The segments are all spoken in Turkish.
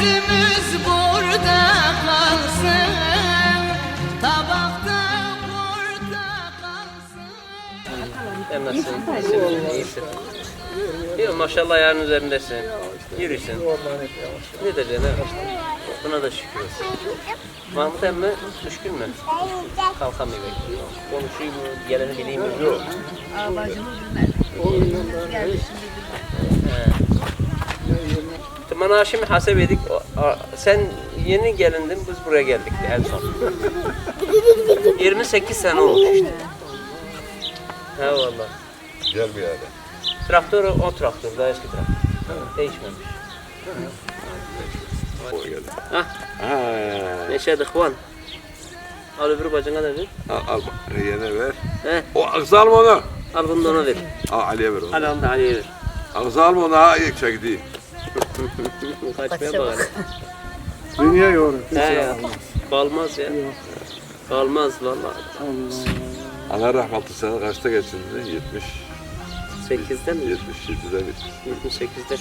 gözümüz burada kalsın, tabakta burada kalsın. Sen nasılsın? İyisin. Yok maşallah ayağının üzerindesin. Yürüsün. Ne diyeceksin? Buna da şükür olsun. Mahmut emmi düşkün mü? Kalkamıyor belki. Konuşayım mı? Geleni bileyim mi? Yok. Bana şimdi hasep edik. Sen yeni gelindin, biz buraya geldik en son. 28 sene oldu işte. He valla. Gelmiyor öyle. Traktör o traktör, daha eski traktör. Değişmemiş. O geldi. Hah. Neşe dıkvan. Al öbür bacına da ver. Al yeğene ver. He. O ağzı alma onu. Al bunu da ona ver. Al Ali'ye ver onu. Al da Ali'ye ver. Ağzı alma onu ha ilk çekti. Kaçmaya bak hele. Dünya yoğurur. He ya. Kalmaz ya. Kalmaz vallahi. Allah rahmetli sene kaçta geçindi? 8'de mi? 77'de mi? 78'de.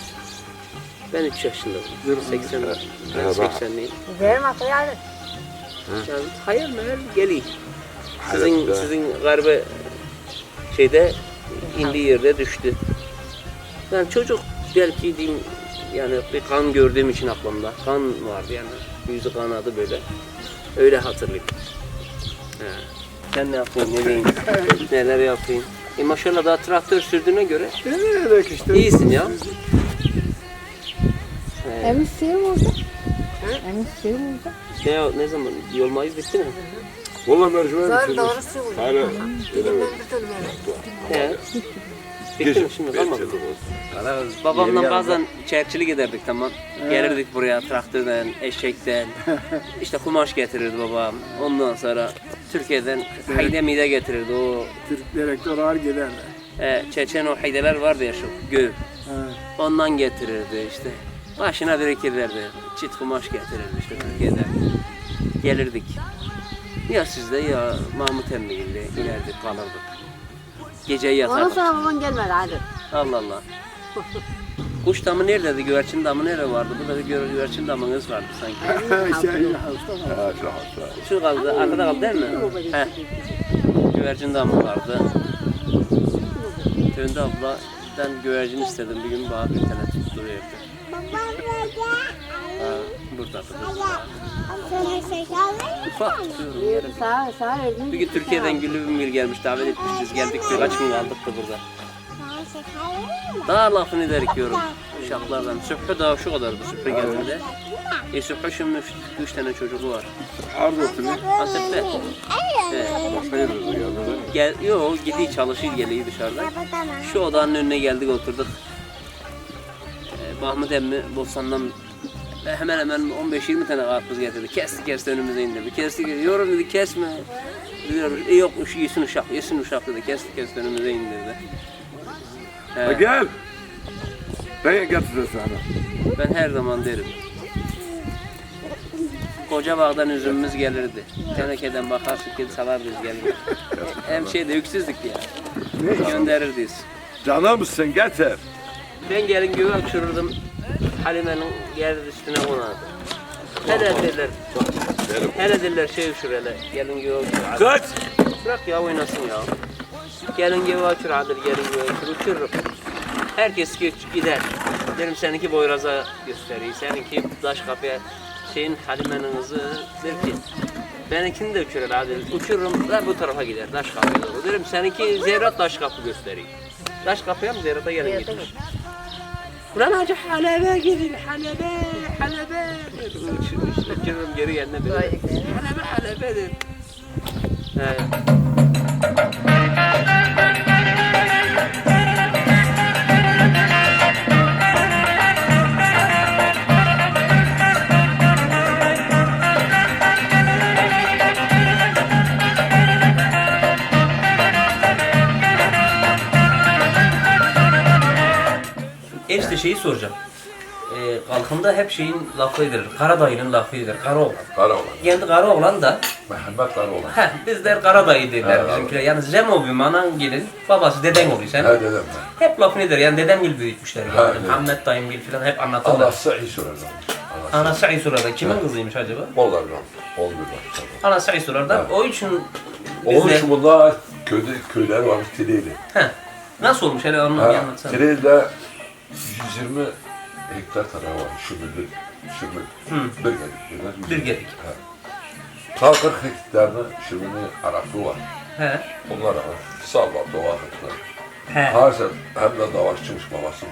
Ben 3 yaşındayım. 80'de. Ben bak. 80'liyim. Gidelim atı yani. Yani hayır meğer geliyor. Hayır, Sizin garibe şeyde indiği yerde düştü. Ben çocuk belki diyeyim yani bir kan gördüğüm için aklımda. Kan vardı yani. Yüzü kanadı böyle. Öyle hatırlayayım. He. Sen ne yapıyorsun, ne diyeyim, neler yapayım? Maşallah daha traktör sürdüğüne göre Evet işte. iyisin ya. Emin suyum oldu. Emin suyum oldu. Ne zaman? Yol mayız bitti mi? Valla mercimek Zor bitirmiş. doğru suyum oldu. Hala He. Bitti mi şimdi? Kalmadı. Babamla bazen çerçilik ederdik tamam. Gelirdik buraya traktörden, eşekten. İşte kumaş getirirdi babam. Ondan sonra Türkiye'den hayde mide getirirdi o. Türk direktör ağır giderler. Çeçen o haydeler vardı ya şu göğ. Ha. Ondan getirirdi işte. Başına birikirlerdi. Çit kumaş getirirdi işte Türkiye'den. Gelirdik. Ya sizde ya Mahmut emmiyle inerdik kalırdık. Geceyi Ondan yatardık. sonra baban gelmedi hadi. Allah Allah. Kuş damı neredeydi? Güvercin damı nerede vardı? Burada bir güvercin damınız vardı sanki. Ha, Şu kaldı, arkada kaldı değil mi? He. Güvercin damı vardı. Döndü abla, ben güvercin istedim. Bir gün bana bir tane tuttu verdi. Ha, burada. Ufak tutuyorum yere. Sağ verdin. Bir gün Türkiye'den Güllü gelmiş, davet etmişiz. Geldik birkaç gün kaldık da burada. Daha lafını ederik yorum. Uşaklardan. Sübhü daha şu kadardı Sübhü geldiğinde. Sübhü şimdi 3 tane çocuğu var. Arda oturuyor. Antep'te. Hayırdır ya? Yok gidiyor çalışıyor geliyor dışarıda. Şu odanın önüne geldik oturduk. Mahmut emmi Bostan'dan hemen hemen 15-20 tane karpuz getirdi. Kesti önümüze indirdi. Kesti yorum dedi kesme. Diyorum yok yesin uşak dedi. Kesti önümüze indirdi. Gel. Ben getireceğim sana. Ben her zaman derim. Koca bağdan üzümümüz gelirdi. Tenekeden bakarsın ki salardız gelirdi. Hem şeyde yüksüzdük ya. Gönderirdiyiz. Canımsın getir. Ben gelin göğe uçururdum. Halime'nin yer üstüne konardı. Hele derler şey uçur hele. Gelin göğe uçur. Kaç. Bırak ya oynasın ya. Gelin göğe uçur adır, gelin göğe uçur. Uçururum. Herkes gider. Derim seninki boyraza gösteriyor. Seninki taş kapıya şeyin Halime'nin kızı der ki benimkini de uçurur adır. Uçururum da bu tarafa gider taş kapıya doğru. Derim seninki Zeyrat taş kapı gösteriyor. Taş kapıya mı Zeyrat'a gelin gider. Ulan hacı halebe gidin, halebe. Uçururum geri yerine böyle. Halebe der. İşte şeyi soracağım. Kalkımda hep şeyin lafı edilir. Karadayı'nın lafı edilir. Karaoğlan. Karaoğlan. Kendi Karaoğlan da Mehmet Karaoğlan. bizler Karadayı derler bizimkiler. Yani Zemovi anan gelin, babası deden oluyor sen. He dedem ben. Hep lafını eder. Yani dedem gibi büyütmüşler. Yani. Evet. Muhammed dayım gibi falan hep anlatırlar. Allah size iyi soracağım. Allah Anası Aysura'da kimin kızıymış acaba? Onlardan. 11 var. Anası Aysura'da. Evet. O için Onun bizde... için bunlar köyler varmış Tire'yle. Heh. Nasıl olmuş hele onu bir anlatsana. Tire'de 120 hektar tarafı var. Şümürlük. Bir gedik. Bir gedik. Ta 40 hektarını şümürlü Araplı var. He. Onlar var. Salvar, doğa hektar. He. Harsen hem de davaşçıymış babası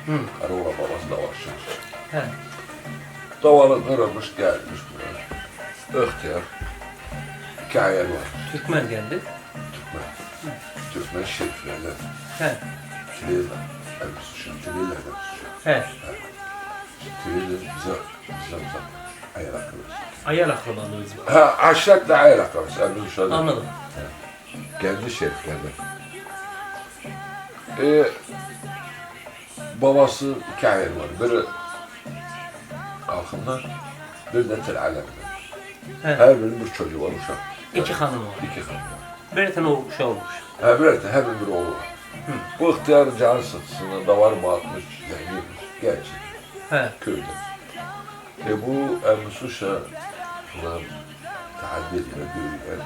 bunun. Karaoğlan babası davaşçıymış. He. Davalı kırılmış gelmiş buraya. İhtiyar. 2 ayar var. Türkmen geldi. Türkmen şeriflerden. He. Tire'yle. Tire'yle He. Tire'yle bize ayar akılız. Ayar akrabalığımız var. Ha, aşağıda ayar akılız. Elimiz uşağı. Anladım. Kendi şeriflerden. Babası 2 ayar var. Biri Kalkım'da, bir de Tel Alem'de. He. Her birinin bir çocuğu var uşak. 2 hanım var. 2 hanım var. Bir tane o uşağı olmuş. Her birinin bir oğlu var. Bu ihtiyarın canı sıtısına davar mı atmış, zengin, genç, He. köyde. Bu Ermiş uşağı buna tahaddü ediyor, büyüyen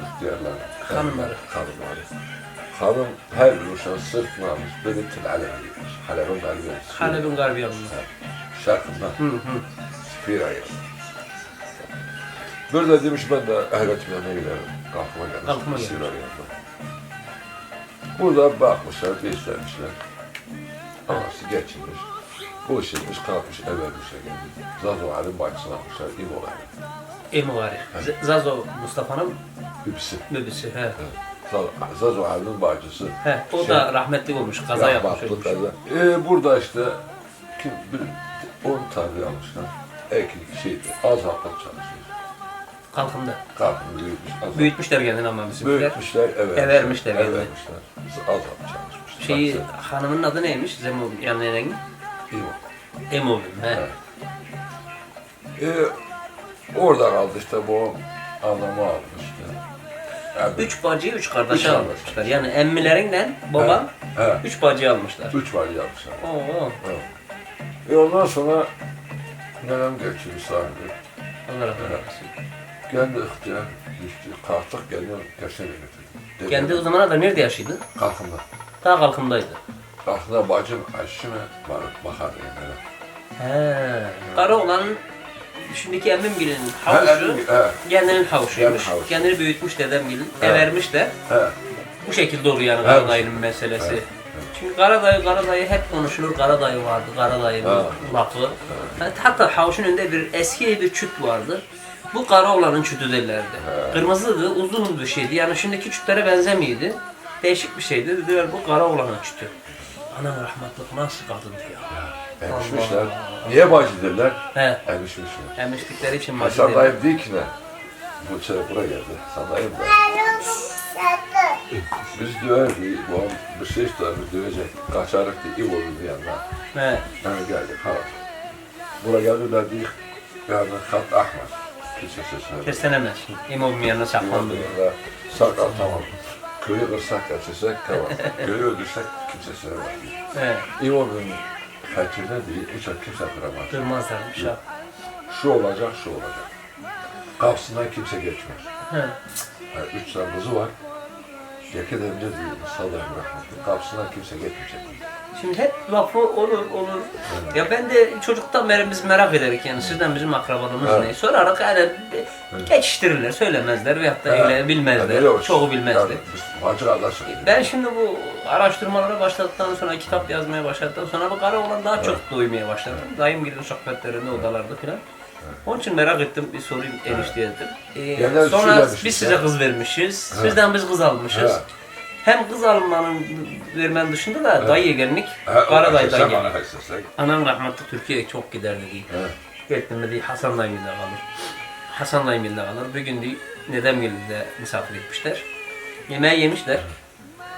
ihtiyarlar, Hanımları. Hanım her bir uşağın sırtını almış, biri Tel Alem'e gitmiş. Halep'in galibi. Halep'in garbi yanında. Şarkından. Bir ay. Böyle demiş ben de ehletim yanına giderim. Kalkıma gelmiş. Kalkıma gelmiş. Burada bakmışlar, beslenmişler. Anası geçinmiş. Bu işinmiş, kalkmış, ev vermişler geldi. Zazoğan'ın bacısını almışlar, İbo'ları. Emuvari. Zazo Mustafa'nın Hüpsi. bebisi. He. Zazoğan'ın bacısı. He. O da rahmetli olmuş. Kaza yapmış. Rahmetli Ölmüş. kaza. Burada işte 10 tane almışlar. Az hafta çalışıyor. Kalkımda. Kalkını büyütmüş. Büyütmüşler kendini ama bizimkiler. Büyütmüşler, Evermişler kendini. Evermişler. Az hafta çalışmışlar. Şeyi, hanımın adı neymiş? Zemo yanlayanın. İyi. Emovim. He. Orada kaldı işte bu adamı almıştı. Yani 3 bacıyı 3 kardeşi Üç almışlar. Yani emmilerinden babam He. 3 bacıyı almışlar. 3 var yapmışlar. Oo. Ondan sonra nenem geçiyor sahibi. Allah rahmet eylesin. Kendi ihtiyar düştü. Kalktık geliyor Gerşen'e getirdi. Kendi o zamana kadar nerede yaşıyordu? Kalkımda. Ta kalkımdaydı. Kalkımda bacım aşçı mı bakar yani. He. Kara olan şimdiki emmimgilinin havuçu, kendinin havuçuymuş. Havuç. Kendini büyütmüş dedemgilin, evermiş de. He. Bu şekilde oluyor yani Karadayı'nın meselesi. Çünkü Karadayı hep konuşulur. Karadayı vardı, Karadayı'nın lafı. Yani hatta havuçun önünde bir eski bir çüt vardı. Bu kara olanın çütü derlerdi. Kırmızıydı, uzun bir şeydi. Yani şimdiki çütlere benzemiyordu. Değişik bir şeydi. Dediler bu kara olanın çütü. Anam rahmetlik nasıl kadındı ya. Emişmişler. Niye bacı derler? He. Emişmişler. Emişlikleri için bacı Hasan derler. dayım değil ki ne? Bu çocuk buraya geldi. Hasan dayım da. Biz döverdi, bu bir şey istiyor, biz dövecek. Kaçarık diye iyi oldu yanına. He. Yani geldik, ha. Buraya geldiler diye, yani hat ahmer. Kimse sesine. Keslenemez. İmamın yanına saklandı. Yanında sakal tamam. Köyü kırsak kaçırsak tamam. Köyü öldürsek kimse söylemez. He. İmamın fethine değil, uçak kimse kıramaz. Kırmazlarmış ha. Şu olacak, şu olacak. Kapısından kimse geçmez. He. Yani 3 tane kızı var. Yakın emre değil, sallayın rahmetli. Kapısından kimse geçmeyecek. Şimdi hep lafı olur. Ya ben de çocuktan beri biz merak ederik yani sizden bizim akrabalığımız ne? Sorarak yani geçiştirirler, söylemezler veyahut da öyle bilmezler, çoğu bilmezler. Yani, Hacı kardeşim. Ben şimdi bu araştırmalara başladıktan sonra, kitap yazmaya başladıktan sonra bu kara olan daha çok duymaya başladım. Dayım gibi sohbetlerinde, odalarda filan. Onun için merak ettim, bir sorayım enişteye dedim. Sonra biz size kız vermişiz, sizden biz kız almışız. Hem kız almanın vermenin dışında da dayıya gelmek, Karadayı'dan gelmek. Anam rahmetli Türkiye'ye çok gider dedi. Gittim dedi Hasan dayımda kalır. Hasan dayımda kalır. Bir gün de dedem geldi de misafir etmişler. Yemeği yemişler.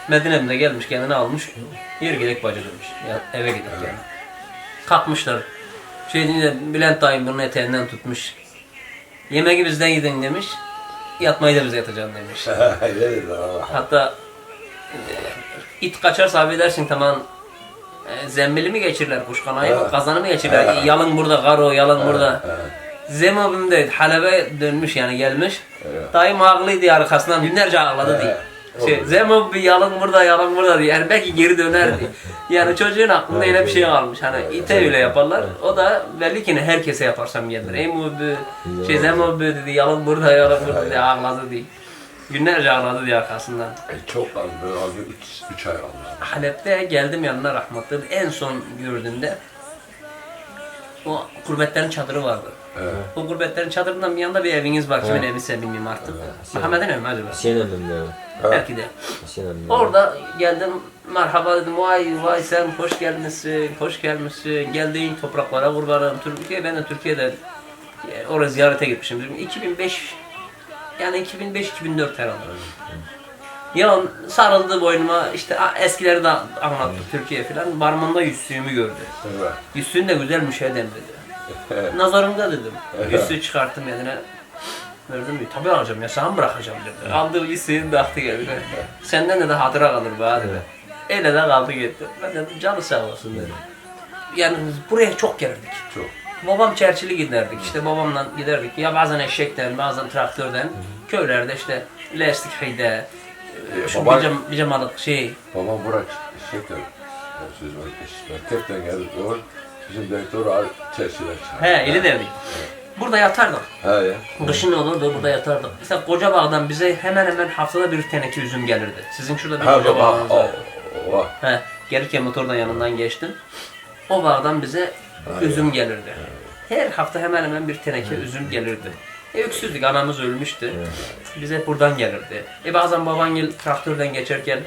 Medine'de gelmiş, kendini almış. Yer gerek bacı demiş. Yani eve gidelim yani. Kalkmışlar. Bülent dayım bunun eteğinden tutmuş. Yemeği bizden gidin demiş. Yatmayı da bize yatacaksın demiş. Hatta it kaçarsa abi dersin tamam Zembili mi geçirirler kuşkanayı mı? Evet. Kazanı mı geçirirler? Evet. Yalın burada, karo, yalın burada. Evet. Zem abim de Halep'e dönmüş yani gelmiş. Evet. Dayım ağlıydı arkasından günlerce ağladı diye. Evet. Zem abi yalın burada, yalın burada diye. Yani belki geri dönerdi. Yani çocuğun aklında yine bir şey kalmış. Hani ite öyle yaparlar. O da belli ki herkese yaparsam gelir. Ey abi, Zem abi dedi yalın burada, yalın burada diye ağladı diye. Günlerce ağladı diye arkasından. Çok az böyle az 3 ay aldım. Halep'te geldim yanına rahmetli. En son gördüğümde o gurbetlerin çadırı vardı. Evet. O gurbetlerin çadırından bir yanda bir eviniz var. Kimin eviyse bilmiyorum artık. Muhammed'in evi mi acaba? Hüseyin emmi mi? Belki de. Hüseyin emmi. Orada geldim, merhaba dedim, vay sen hoş gelmişsin, hoş gelmişsin, geldiğin topraklara kurbanım. Türkiye, ben de Türkiye'de oraya ziyarete gitmişim. 2005, yani 2005-2004 herhalde. Ya sarıldı boynuma, işte eskileri de anlattı Türkiye falan, parmağımda yüzüğümü gördü. Evet. Yüzüğün de güzelmiş he dedim. Nazarımda dedim. Yüzüğü çıkarttım eline. Verdim diyor, tabii alacağım ya, sana mı bırakacağım dedi. Aldı yüzüğünü taktı geldi. Senden de hatıra kalır be dedi. Öyle de kaldı gitti. Ben dedim canı sağ olsun dedim. Yani buraya çok gelirdik. Çok. Babam çerçili giderdik, işte babamla giderdik. Ya bazen eşekten, bazen traktörden. Köylerde işte lastik heyde, şu baba- pijamalık şey. Babam bırak şeyden, siz merkezden gelip doğru, bizim direktör al çeşitler çağırdı. He, eli devrik. Burada yatardık. He ya. Kışın olurdu, burada yatardık. Mesela Kocabağ'dan bize hemen hemen haftada bir teneke üzüm gelirdi. Sizin şurada bir Ha Kocabağ'ınız var. baba. He, gelirken motordan yanından geçtim. O bağdan bize üzüm gelirdi. Her hafta hemen hemen bir teneke üzüm gelirdi. Öksüzdük, anamız ölmüştü. Bize buradan gelirdi. Bazen baban traktörden geçerken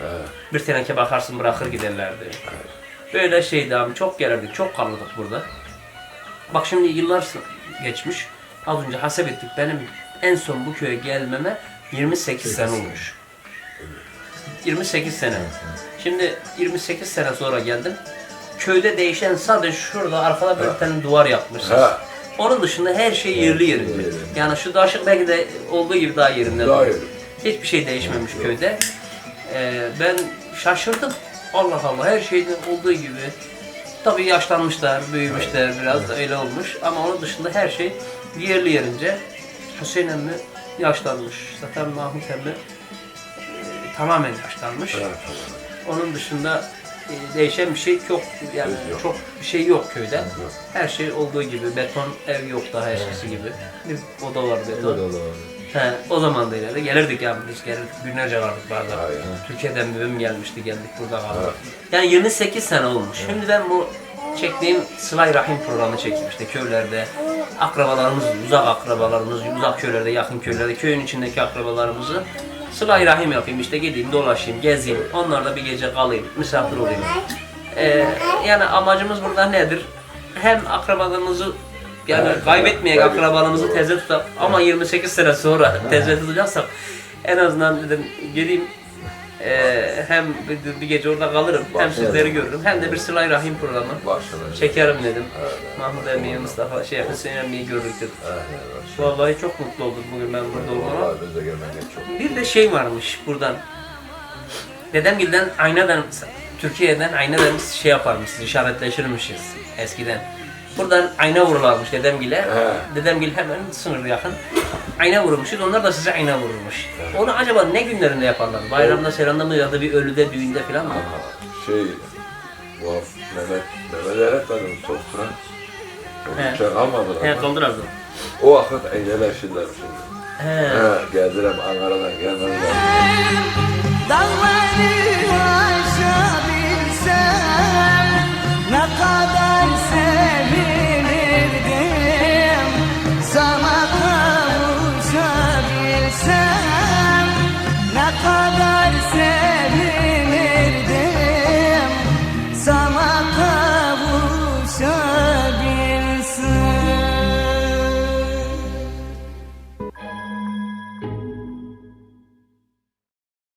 bir teneke bakarsın bırakır giderlerdi. Böyle şeydi abi, çok gelirdik, çok kalırdık burada. Bak şimdi yıllar geçmiş. Az önce hasap ettik. Benim en son bu köye gelmeme 28 sene olmuş. 28 sene. Şimdi 28 sene sonra geldim. Köyde değişen sadece şurada arkada bir tane duvar yapmışız. Ha. Onun dışında her şey yerli yerinde. Yani şu daşık belki de olduğu gibi daha yerinde. Daha iyi. Hiçbir şey değişmemiş köyde. Ben şaşırdım. Allah Allah, her şeyin olduğu gibi. Tabii yaşlanmışlar, büyümüşler, biraz da öyle olmuş. Ama onun dışında her şey yerli yerince. Hüseyin emmi yaşlanmış. Zaten Mahmut emmi tamamen yaşlanmış. Evet. Onun dışında değişen bir şey yok. Yani Yok. çok bir şey yok köyde. Her şey olduğu gibi. Beton ev yok daha eskisi gibi. Bir oda var beton. He, o zaman da öyle. Gelirdik yani biz gelirdik. Günlerce kaldık bazen. Aynen. Türkiye'den mühim gelmişti, geldik burada kaldık. Yani 28 sene olmuş. Şimdi ben bu çektiğim Sıla-i Rahim programı çektim işte köylerde. Akrabalarımız, uzak akrabalarımız, uzak köylerde, yakın köylerde, köyün içindeki akrabalarımızı Sıla-i Rahim yapayım, işte gideyim, dolaşayım, gezeyim, onlarla bir gece kalayım, misafir olayım. Yani amacımız burada nedir? Hem akrabalarımızı yani kaybetmeyek, akrabalarımızı teze tutak ama 28 sene sonra teze tutacaksak en azından dedim geleyim, hem bir gece orada kalırım, hem sizleri görürüm, hem de bir Sıla-i Rahim programı çekerim dedim. Mahmut emmiyi, Mustafa, Hüseyin emmiyi görürük dedim. Vallahi çok mutlu oldum bugün ben burada olmama. Vallahi biz de gelmekten çok. Bir de şey varmış buradan. Dedemgil'den Ayna'dan, Türkiye'den Ayna'dan şey yaparmışız, işaretleşirmişiz eskiden. Buradan ayna vururlarmış dedemgile. Dedemgil hemen sınırı yakın. Ayna vurmuşuz, onlar da size ayna vururmuş. Onu acaba ne günlerinde yaparlar? Bayramda, seyranda mı ya da bir ölüde, düğünde falan mı? Bu Mehmet öğretmenim sofra. Hiç almadılar. He, kaldır abi. O vakit eğleşirler şimdi. He. Geldiler Ankara'dan gelmediler. Dağları aşabilsem ne kadar